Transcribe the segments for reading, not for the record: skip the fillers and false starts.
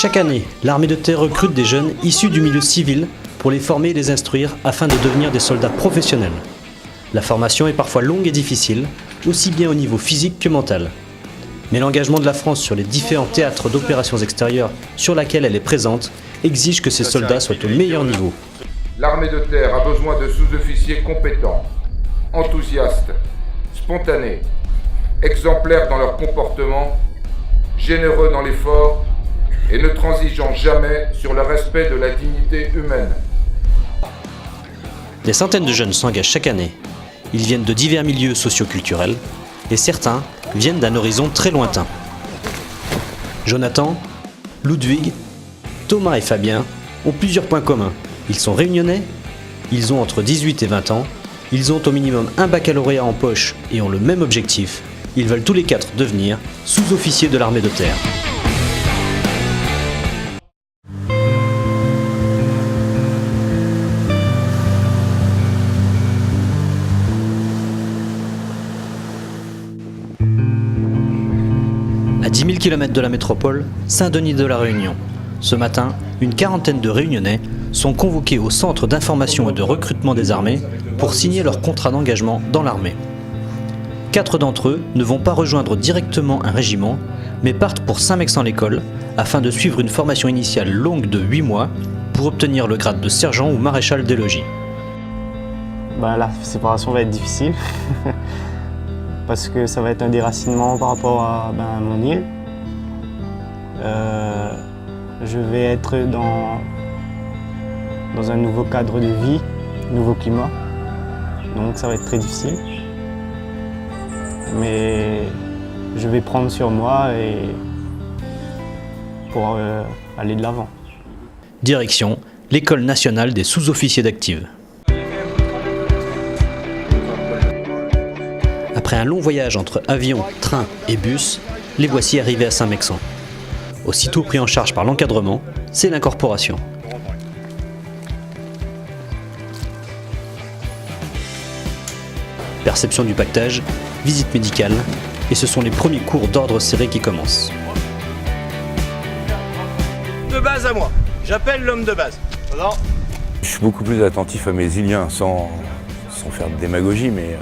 Chaque année, l'armée de terre recrute des jeunes issus du milieu civil pour les former et les instruire afin de devenir des soldats professionnels. La formation est parfois longue et difficile, aussi bien au niveau physique que mental. Mais l'engagement de la France sur les différents théâtres d'opérations extérieures sur lesquels elle est présente exige que ces soldats soient au meilleur niveau. L'armée de terre a besoin de sous-officiers compétents, enthousiastes, spontanés, exemplaires dans leur comportement, généreux dans l'effort et ne transigeant jamais sur le respect de la dignité humaine. Des centaines de jeunes s'engagent chaque année. Ils viennent de divers milieux socio-culturels et certains viennent d'un horizon très lointain. Jonathan, Ludwig, Thomas et Fabien ont plusieurs points communs. Ils sont réunionnais, ils ont entre 18 et 20 ans, ils ont au minimum un baccalauréat en poche et ont le même objectif. Ils veulent tous les quatre devenir sous-officiers de l'armée de terre. À 10 000 km de la métropole, Saint-Denis de la Réunion. Ce matin, une quarantaine de Réunionnais sont convoqués au Centre d'information et de recrutement des armées pour signer leur contrat d'engagement dans l'armée. 4 d'entre eux ne vont pas rejoindre directement un régiment, mais partent pour Saint-Mexan-l'École afin de suivre une formation initiale longue de 8 mois pour obtenir le grade de sergent ou maréchal des logis. La séparation va être difficile parce que ça va être un déracinement par rapport à mon île. Je vais être dans un nouveau cadre de vie, nouveau climat, donc ça va être très difficile. Mais je vais prendre sur moi pour aller de l'avant. Direction, l'École nationale des sous-officiers d'active. Après un long voyage entre avion, train et bus, les voici arrivés à Saint-Mexan. Aussitôt pris en charge par l'encadrement, c'est l'incorporation. Perception du pactage, visite médicale, et ce sont les premiers cours d'ordre serré qui commencent. De base à moi, j'appelle l'homme de base. Non. Je suis beaucoup plus attentif à mes Iliens, sans faire de démagogie, mais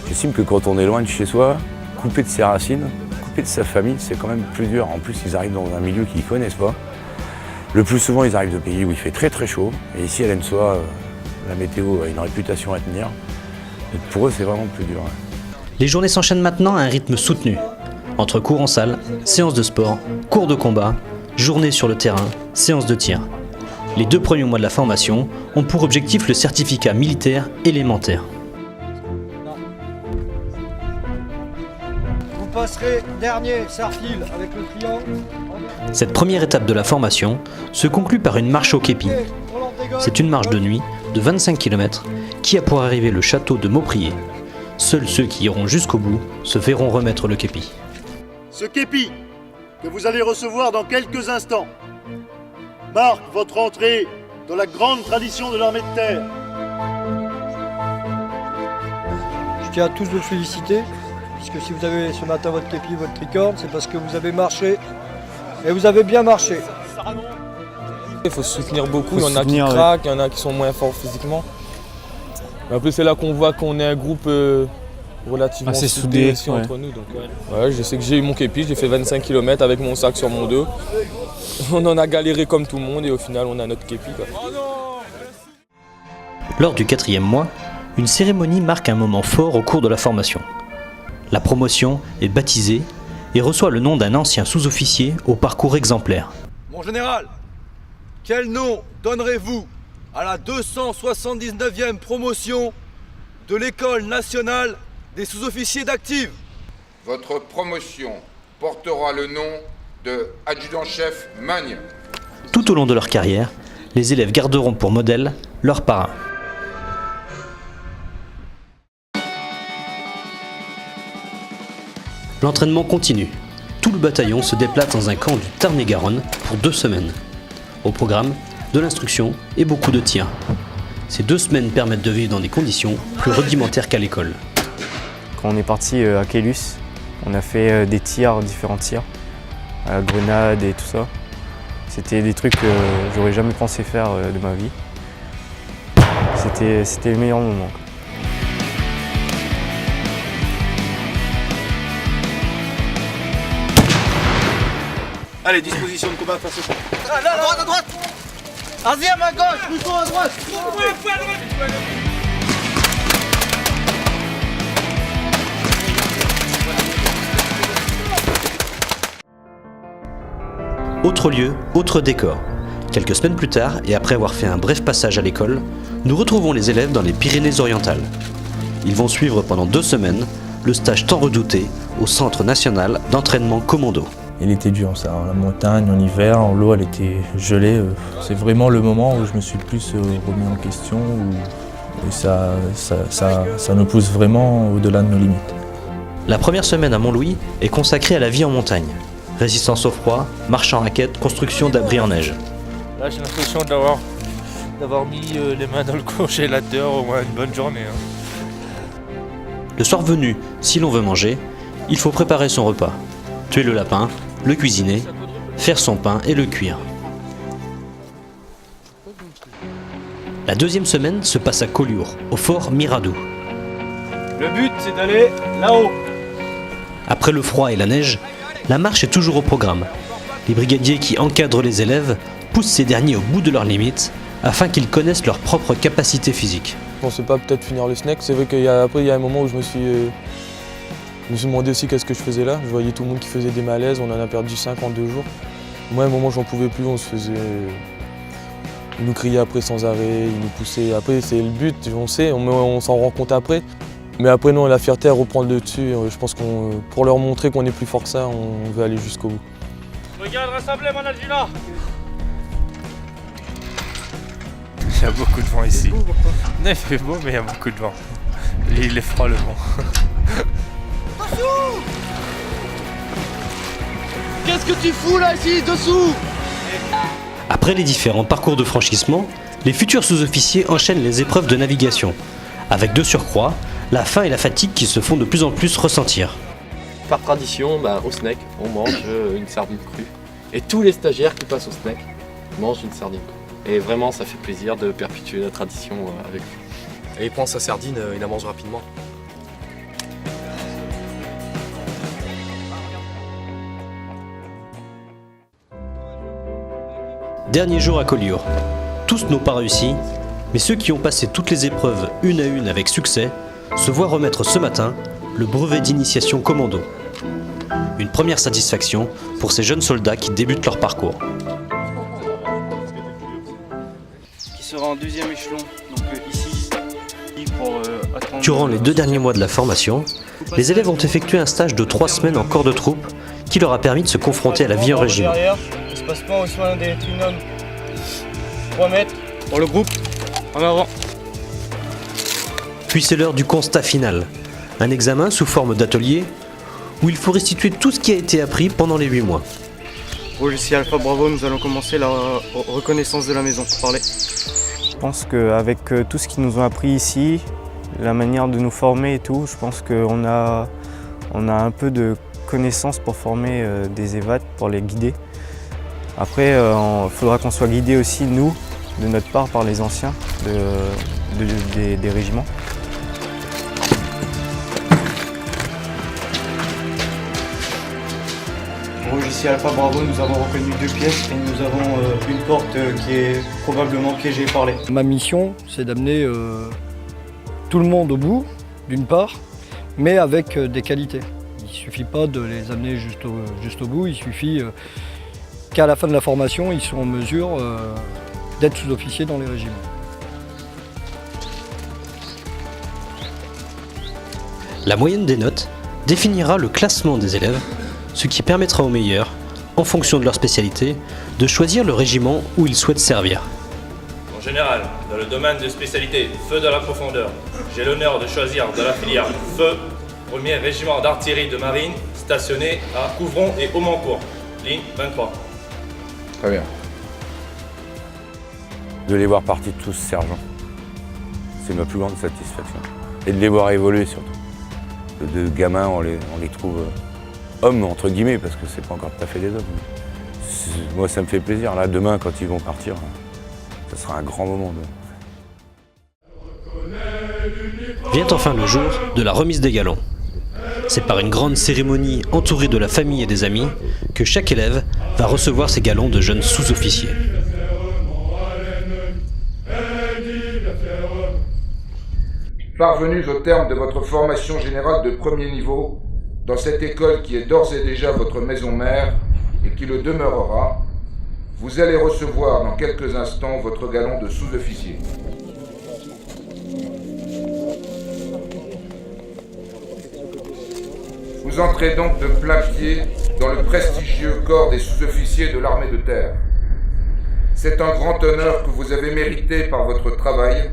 j'estime que quand on est loin de chez soi, coupé de ses racines, coupé de sa famille, c'est quand même plus dur. En plus, ils arrivent dans un milieu qu'ils ne connaissent pas. Le plus souvent, ils arrivent de pays où il fait très très chaud. Et ici, à l'ENSOA, la météo a une réputation à tenir. Donc pour eux, c'est vraiment plus dur. Les journées s'enchaînent maintenant à un rythme soutenu. Entre cours en salle, séances de sport, cours de combat, journées sur le terrain, séances de tir. Les 2 premiers mois de la formation ont pour objectif le certificat militaire élémentaire. Vous passerez dernier, Sarfil, avec le triangle. Cette première étape de la formation se conclut par une marche au képi. C'est une marche de nuit de 25 km qui a pour arrivée le château de Mauprier. Seuls ceux qui iront jusqu'au bout se verront remettre le képi. Ce képi, que vous allez recevoir dans quelques instants, marque votre entrée dans la grande tradition de l'armée de terre. Je tiens à tous vous féliciter, puisque si vous avez ce matin votre képi, votre tricorne, c'est parce que vous avez marché, et vous avez bien marché. Il faut se soutenir beaucoup, il y en a qui craquent, il y en a qui sont moins forts physiquement. En plus, c'est là qu'on voit qu'on est un groupe relativement assez soudé soudé entre nous. Donc, ouais, je sais que j'ai eu mon képi, j'ai fait 25 km avec mon sac sur mon dos. On en a galéré comme tout le monde et au final, on a notre képi, quoi. Lors du 4e mois, une cérémonie marque un moment fort au cours de la formation. La promotion est baptisée et reçoit le nom d'un ancien sous-officier au parcours exemplaire. Mon général, quel nom donnerez-vous à la 279e promotion de l'École nationale des sous-officiers d'active? Votre promotion portera le nom de adjudant-chef Magne. Tout au long de leur carrière, les élèves garderont pour modèle leur parrain. L'entraînement continue. Tout le bataillon se déplace dans un camp du Tarn-et-Garonne pour 2 semaines. Au programme, de l'instruction et beaucoup de tirs. Ces 2 semaines permettent de vivre dans des conditions plus rudimentaires qu'à l'école. Quand on est parti à Kélus, on a fait des tirs, différents tirs, à la grenade et tout ça. C'était des trucs que j'aurais jamais pensé faire de ma vie. C'était le meilleur moment. Allez, disposition de combat face au camp. À droite. Vas-y, à ma gauche, plutôt à droite. Autre lieu, autre décor. Quelques semaines plus tard, et après avoir fait un bref passage à l'école, nous retrouvons les élèves dans les Pyrénées-Orientales. Ils vont suivre pendant 2 semaines le stage tant redouté au Centre national d'entraînement commando. Il était dur ça, la montagne, en hiver, l'eau elle était gelée. C'est vraiment le moment où je me suis le plus remis en question, où ça nous pousse vraiment au-delà de nos limites. La première semaine à Montlouis est consacrée à la vie en montagne. Résistance au froid, marche en raquette, construction d'abris en neige. Là j'ai l'impression d'avoir mis les mains dans le congélateur au moins une bonne journée. Le soir venu, si l'on veut manger, il faut préparer son repas. Tuer le lapin, le cuisiner, faire son pain et le cuire. La deuxième semaine se passe à Collioure, au fort Miradou. Le but, c'est d'aller là-haut. Après le froid et la neige, la marche est toujours au programme. Les brigadiers qui encadrent les élèves poussent ces derniers au bout de leurs limites afin qu'ils connaissent leurs propres capacités physiques. Je pensais pas peut-être finir le snack. C'est vrai qu'après il y a un moment où je me suis demandé aussi qu'est-ce que je faisais là. Je voyais tout le monde qui faisait des malaises, on en a perdu 5 en 2 jours. Moi à un moment j'en pouvais plus, ils nous criaient après sans arrêt, ils nous poussaient. Après c'est le but, on sait, on s'en rend compte après. Mais après non, la fierté à reprendre le dessus. Je pense qu'on, pour leur montrer qu'on est plus fort que ça, on veut aller jusqu'au bout. Regarde, rassemblez, mon adjudant. Il y a beaucoup de vent ici. Non, il fait beau, mais il y a beaucoup de vent. Il est froid le vent. Qu'est-ce que tu fous là, ici, dessous? Après les différents parcours de franchissement, les futurs sous-officiers enchaînent les épreuves de navigation, avec de surcroît la faim et la fatigue qui se font de plus en plus ressentir. Par tradition, au snack, on mange une sardine crue. Et tous les stagiaires qui passent au snack mangent une sardine crue. Et vraiment, ça fait plaisir de perpétuer la tradition avec lui. Et il prend sa sardine, il la mange rapidement. Dernier jour à Collioure. Tous n'ont pas réussi, mais ceux qui ont passé toutes les épreuves une à une avec succès se voient remettre ce matin le brevet d'initiation commando. Une première satisfaction pour ces jeunes soldats qui débutent leur parcours. Qui sera en 2e échelon, donc ici, pour attendre... Durant les 2 derniers mois de la formation, les élèves ont effectué un stage de 3 semaines en corps de troupe qui leur a permis de se confronter à la vie en régiment. Espacement au soin des trinômes. 3 mètres pour le groupe, en avant. Puis c'est l'heure du constat final, un examen sous forme d'atelier où il faut restituer tout ce qui a été appris pendant les 8 mois. Ici Alpha Bravo, nous allons commencer la reconnaissance de la maison. Parlez. Je pense qu'avec tout ce qu'ils nous ont appris ici, la manière de nous former et tout, je pense qu'on a un peu de connaissances pour former des évats, pour les guider. Après, il faudra qu'on soit guidés aussi, nous, de notre part, par les anciens des régiments. Ici Alpha Bravo, nous avons reconnu 2 pièces et nous avons une porte qui est probablement piégée par les... Ma mission, c'est d'amener tout le monde au bout, d'une part, mais avec des qualités. Il ne suffit pas de les amener juste au bout, il suffit qu'à la fin de la formation, ils sont en mesure d'être sous-officiers dans les régiments. La moyenne des notes définira le classement des élèves, ce qui permettra aux meilleurs, en fonction de leur spécialité, de choisir le régiment où ils souhaitent servir. En général, dans le domaine de spécialité feu de la profondeur, j'ai l'honneur de choisir de la filière feu, 1er régiment d'artillerie de marine, stationné à Couvron et Aumancourt, ligne 23. Très bien. De les voir partir tous sergents, c'est ma plus grande satisfaction. Et de les voir évoluer surtout. De gamins, on les trouve hommes entre guillemets, parce que c'est pas encore tout à fait des hommes. moi ça me fait plaisir. Là, demain, quand ils vont partir, ça sera un grand moment. Vient enfin le jour de la remise des galons. C'est par une grande cérémonie entourée de la famille et des amis que chaque élève va recevoir ses galons de jeunes sous-officiers. Parvenus au terme de votre formation générale de premier niveau, dans cette école qui est d'ores et déjà votre maison mère et qui le demeurera, vous allez recevoir dans quelques instants votre galon de sous-officier. Vous entrez donc de plein pied dans le prestigieux corps des sous-officiers de l'armée de terre. C'est un grand honneur que vous avez mérité par votre travail,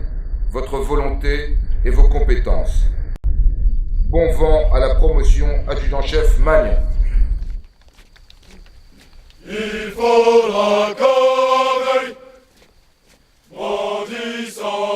votre volonté et vos compétences. Bon vent à la promotion adjudant-chef Magne. Il faudra qu'en brandissant